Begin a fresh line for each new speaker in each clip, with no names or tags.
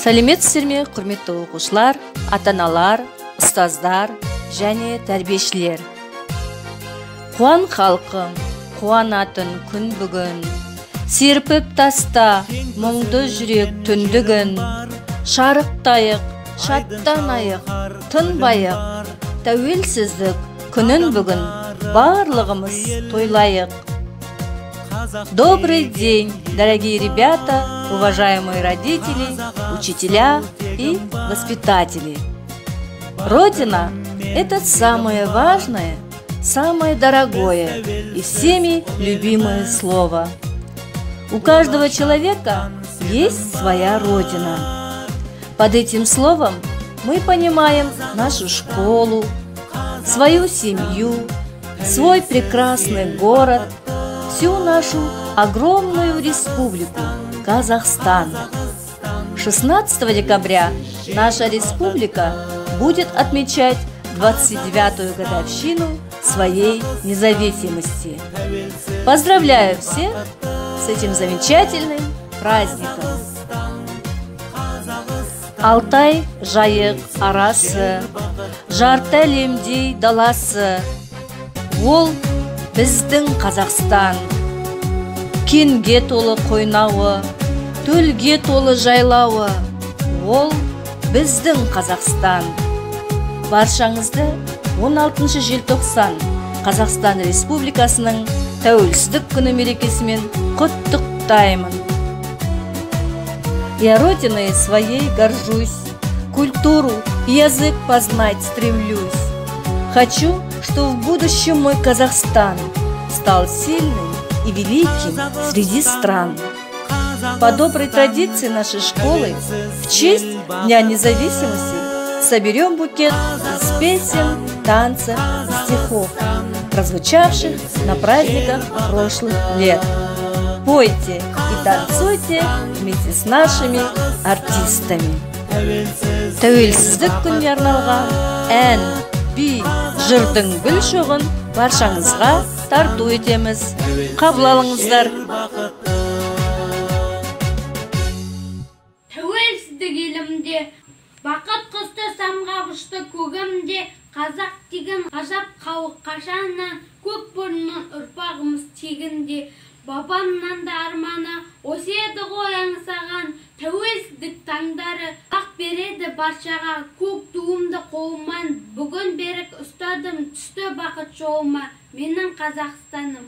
Сәлеметсіздер ме, құрметті оқушылар, ата-аналар, ұстаздар және тәрбиешілер. Қуан халқым, қуанатын күн бүгін, серпіп таста мұңды жүрек түндігін, шарықтайық, шаттанайық, тынбайық, тәуелсіздік күнін бүгін барлығымыз тойлайық. Добрый день, дорогие ребята, уважаемые родители, учителя и воспитатели. Родина – это самое важное, самое дорогое и всеми любимое слово. У каждого человека есть своя родина. Под этим словом мы понимаем нашу школу, свою семью, свой прекрасный город, всю нашу огромную республику Казахстан. 16 декабря наша республика будет отмечать 29-ю годовщину своей независимости. Поздравляю всех с этим замечательным праздником. Алтай жайық арасы, жарты әлемдей даласы, ол біздің Қазақстан. Кенге толы қойнауы, төлге толы жайлауы, ол біздің Қазақстан. Баршаңызды 16 желтоқсан Қазақстан Республикасының тәуелсіздік күні мерекесімен құттықтаймын. Я родиной своей горжусь, культуру и язык познать стремлюсь. Хочу, чтобы в будущем мой Казахстан стал сильным и великим среди стран. По доброй традиции нашей школы в честь Дня независимости соберем букет из песен, танцев и стихов, прозвучавших на праздниках прошлых лет. Пойте и танцуйте вместе с нашими артистами. Тәуелсіздік күніне арналған ән, би, жырдың гүл шоғын баршаңызға тарту етеміз. Қабыл алыңыздар.
Тәуелсіздік елімде, бақыт құсты самға ұшты көгімде, қазақ деген ғажап халық қашаннан, көп бұрыннан ұрпағымыз тегінде. Бабамнан да арманы, осы еді ғой аңсаған, тәуелсіздік таңдары ақ береді баршаға, көк туымды қолымнан, бүгін берік ұстадым, түсті бақыт жолыма, менің Қазақстаным.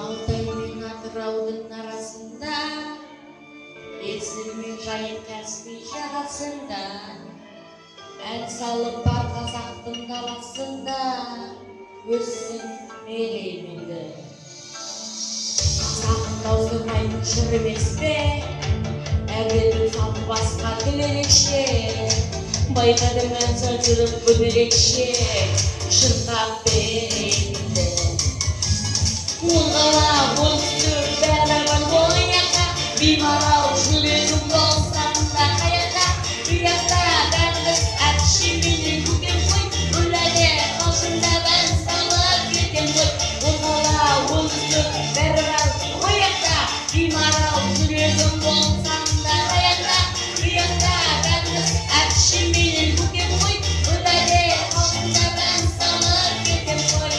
Алтай мен Атыраудың арасында, Есіл мен жайық Каспий жағасында, ән салып бар қазақтың даласында, өссін мерейменді. Сағын таусылмайтын жыр емес пе, әуелдің салып басқа тіл ерекше, байқадым ән сәлсіріп бүл ерекше, шырқап берейменді. Оңғала оңтүстік бәрі бар ойнаққа, беймарал жүрегім болсам да қаяққа, ұяқта бәріміз әпшеменен көкем қой, өләде қасында бән салып кетем ғой. Оңғала оңтүстік бәрі бар ойнаққа, беймарал жүрегім болсам да қаяққа, ұяқта бәріміз әпшеменен көкем қой, өләде қасында бән салып кетем ғой.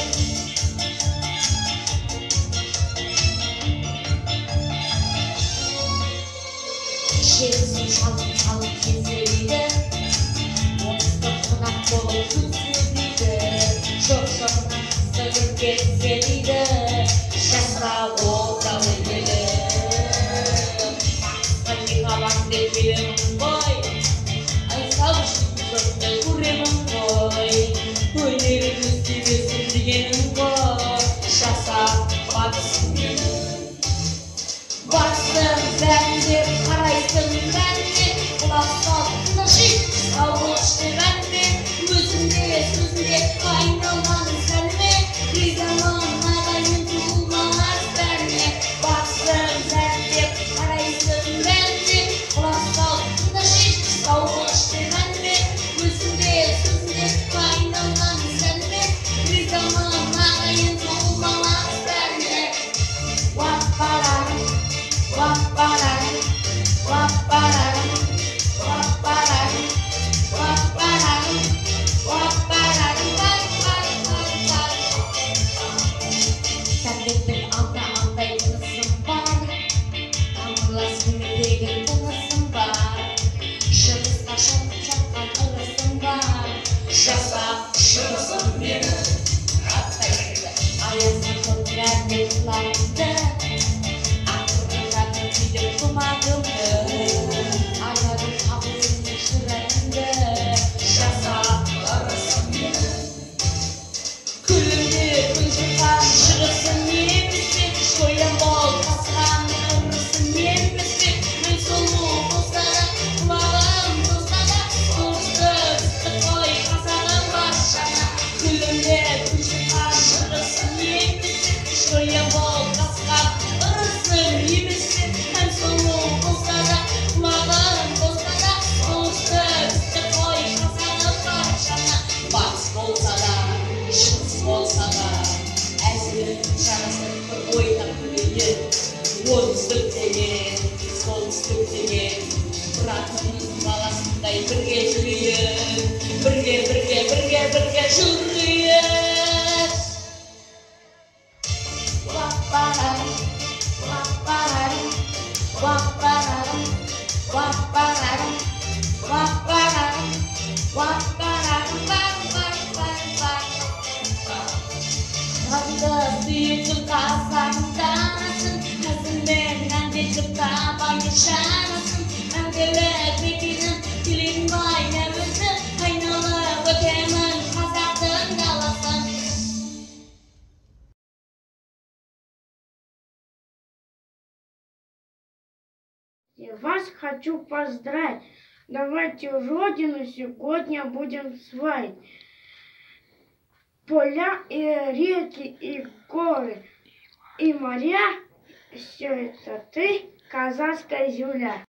birga sürüyor. Birga sürüyor. Wap-pararam, wap-pararam, wap-pararam, wap-pararam, wap-pararam, wap-pararam, wap-pararam. Hadi büyütüm kazandasın, hazından geçip kaba yaşanasın. Angeler bekinin dilin bayrağısı, kaynalı ötemen kazandın galasın.
Я вас хочу поздравить. Давайте Родину сегодня будем славить. Поля и реки, и горы, и моря. Все это ты, казахская земля.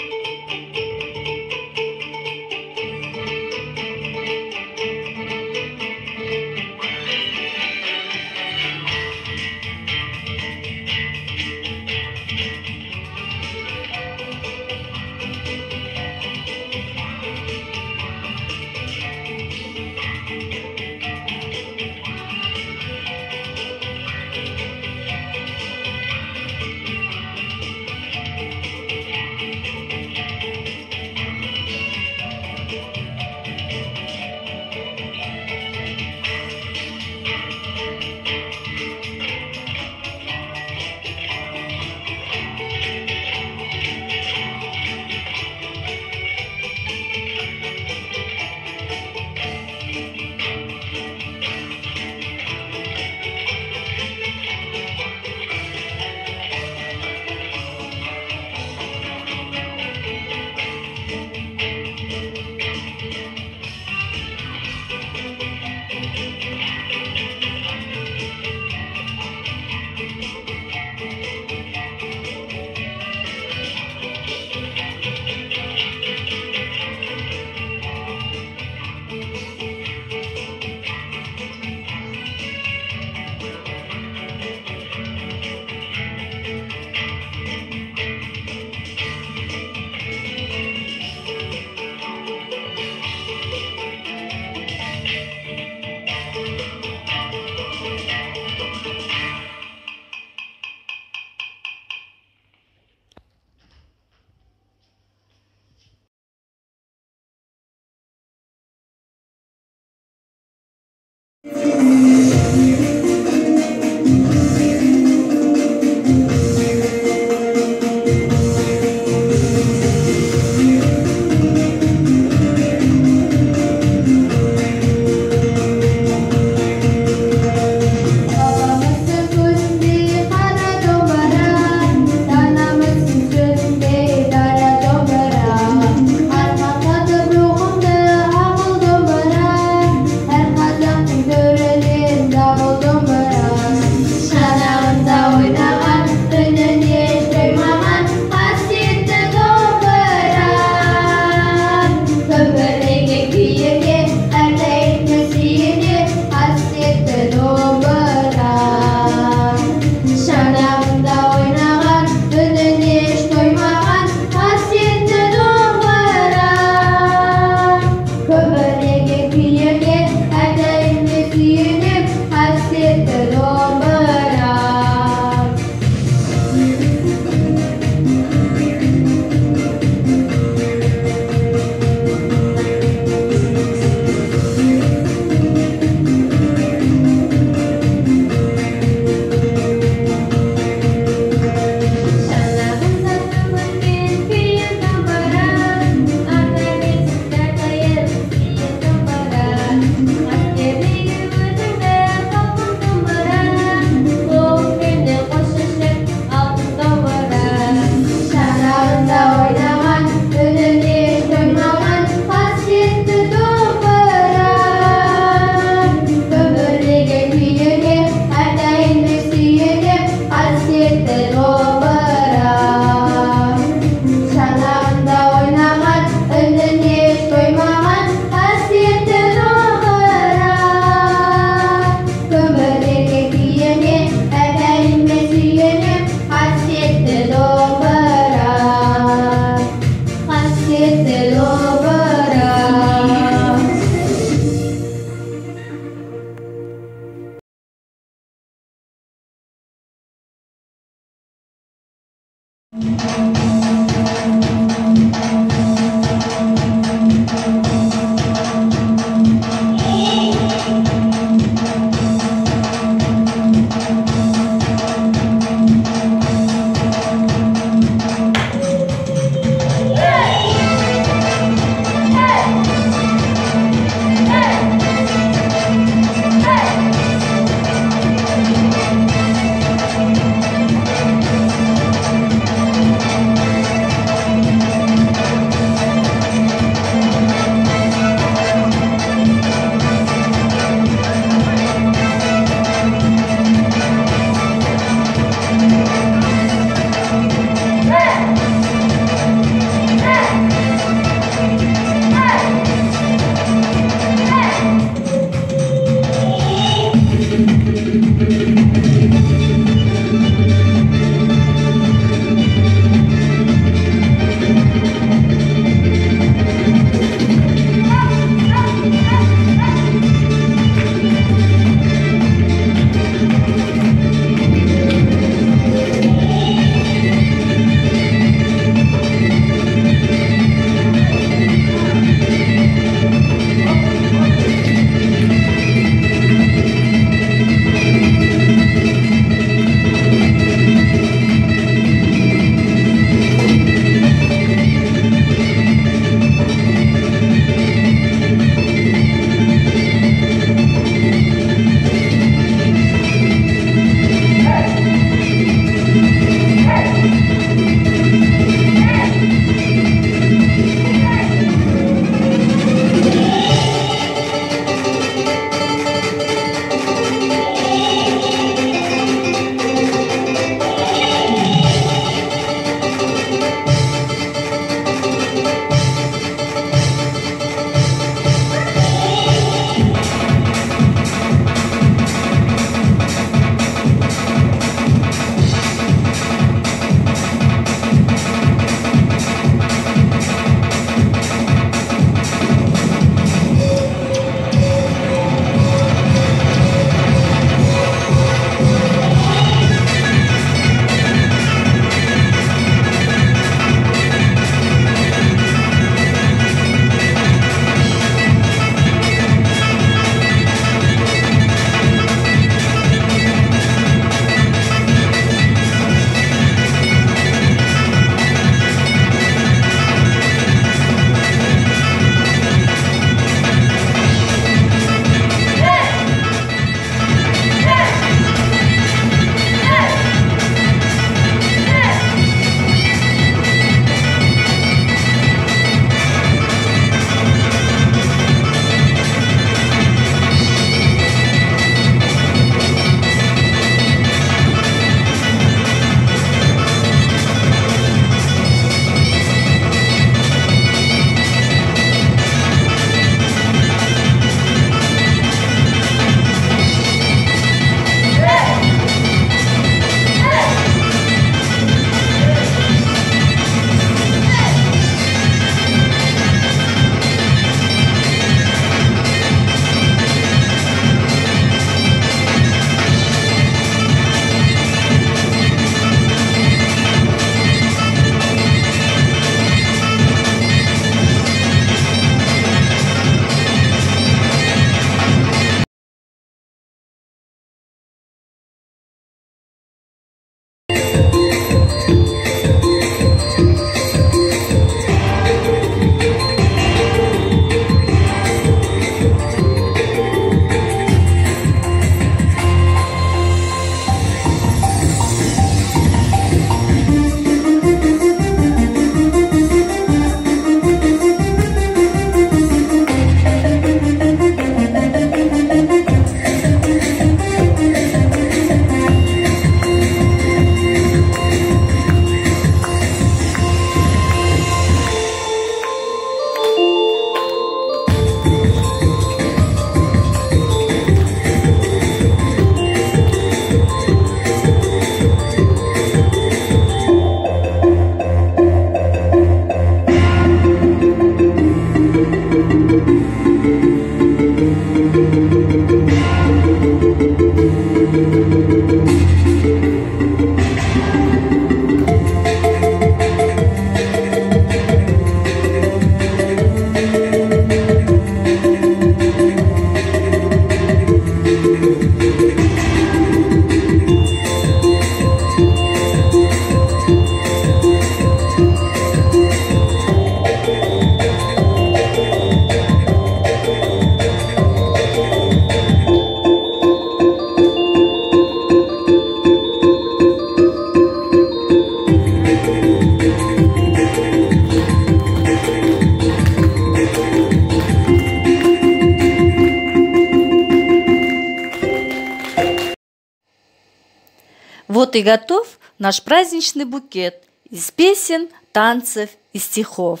Вот и готов наш праздничный букет из песен, танцев и стихов.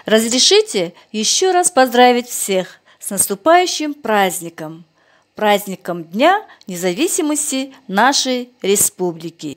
Разрешите еще раз поздравить всех с наступающим праздником, праздником Дня независимости нашей республики.